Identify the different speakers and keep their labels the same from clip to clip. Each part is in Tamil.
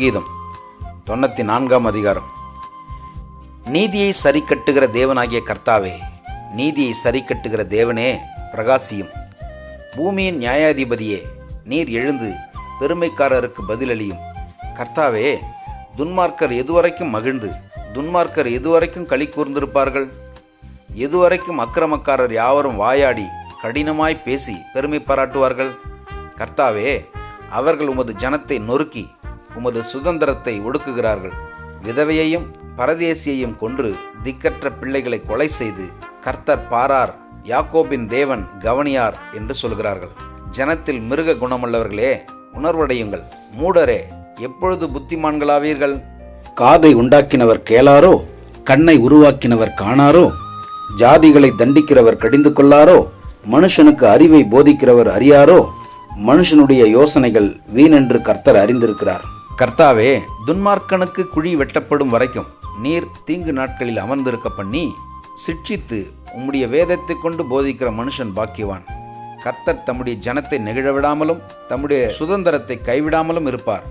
Speaker 1: சங்கீதம் 94ஆம் அதிகாரம். நீதியை சரி கட்டுகிற தேவனாகிய கர்த்தாவே, நீதியை சரி கட்டுகிற தேவனே பிரகாசியும். பூமியின் நியாயாதிபதியே, நீர் எழுந்து பெருமைக்காரருக்கு பதிலளியும். கர்த்தாவே, துன்மார்க்கர் எதுவரைக்கும் மகிழ்ந்து துன்மார்க்கர் எதுவரைக்கும் களி கூர்ந்திருப்பார்கள்? எதுவரைக்கும் அக்கிரமக்காரர் யாவரும் வாயாடி கடினமாய் பேசி பெருமை பாராட்டுவார்கள்? கர்த்தாவே, அவர்கள் உமது ஜனத்தை நொறுக்கி உமது சுதந்திரத்தை ஒடுக்குகிறார்கள். விதவையையும் பரதேசியையும் கொன்று திக்கற்ற பிள்ளைகளை கொலை செய்து கர்த்தர் பாரார், யாக்கோபின் தேவன் கவனியார் என்று சொல்கிறார்கள். ஜனத்தில் மிருக குணமுள்ளவர்களே, உணர்வடையுங்கள். மூடரே, எப்பொழுது புத்திமான்களாவீர்கள்? காதை உண்டாக்கினவர் கேளாரோ? கண்ணை உருவாக்கினவர் காணாரோ? ஜாதிகளை தண்டிக்கிறவர் கடிந்து கொள்ளாரோ? மனுஷனுக்கு அறிவை போதிக்கிறவர் அறியாரோ? மனுஷனுடைய யோசனைகள் வீணென்று கர்த்தர் அறிந்திருக்கிறார். கர்த்தாவே, துன்மார்க்கனுக்கு குழி வெட்டப்படும் வரைக்கும் நீர் தீங்கு நாட்களில் அமர்ந்திருக்க பண்ணி சிட்சித்து உம்முடைய வேதத்தை கொண்டு போதிக்கிற மனுஷன் பாக்கியவான். கர்த்தர் தம்முடைய ஜனத்தை நெகிழவிடாமலும் தம்முடைய சுதந்திரத்தை கைவிடாமலும் இருப்பார்.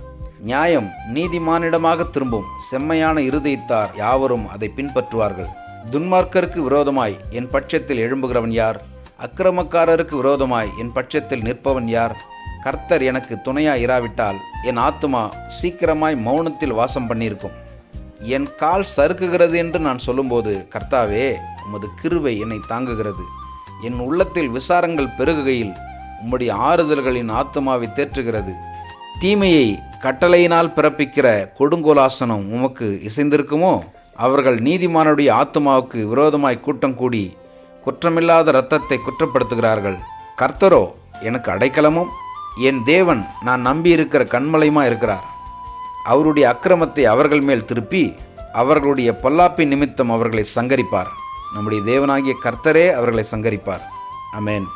Speaker 1: நியாயம் நீதிமானிடமாக திரும்பும். செம்மையான இருதயத்தார் யாவரும் அதை பின்பற்றுவார்கள். துன்மார்க்கருக்கு விரோதமாய் என் பட்சத்தில் எழும்புகிறவன் யார்? அக்கிரமக்காரருக்கு விரோதமாய் என் பட்சத்தில் நிற்பவன் யார்? கர்த்தர் எனக்கு துணையாய் இராவிட்டால் என் ஆத்துமா சீக்கிரமாய் மௌனத்தில் வாசம் பண்ணியிருக்கும். என் கால் சறுக்குகிறது என்று நான் சொல்லும்போது, கர்த்தாவே, உமது கிருபை என்னை தாங்குகிறது. என் உள்ளத்தில் விசாரங்கள் பெருகுகையில் உம்முடைய ஆறுதல்களின் ஆத்துமாவை தேற்றுகிறது. தீமையை கட்டளையினால் பிறப்பிக்கிற கொடுங்கோலாசனம் உமக்கு இசைந்திருக்குமோ? அவர்கள் நீதிமானுடைய ஆத்துமாவுக்கு விரோதமாய் கூட்டம் கூடி குற்றமில்லாத இரத்தத்தை குற்றப்படுத்துகிறார்கள். கர்த்தரோ எனக்கு அடைக்கலமும் என் தேவன் நான் நம்பியிருக்கிற கண்மலையுமா இருக்கிறார். அவருடைய அக்கிரமத்தை அவர்கள் மேல் திருப்பி அவர்களுடைய பொல்லாப்பின் நிமித்தம் அவர்களை சங்கரிப்பார். நம்முடைய தேவனாகிய கர்த்தரே அவர்களை சங்கரிப்பார். ஆமென்.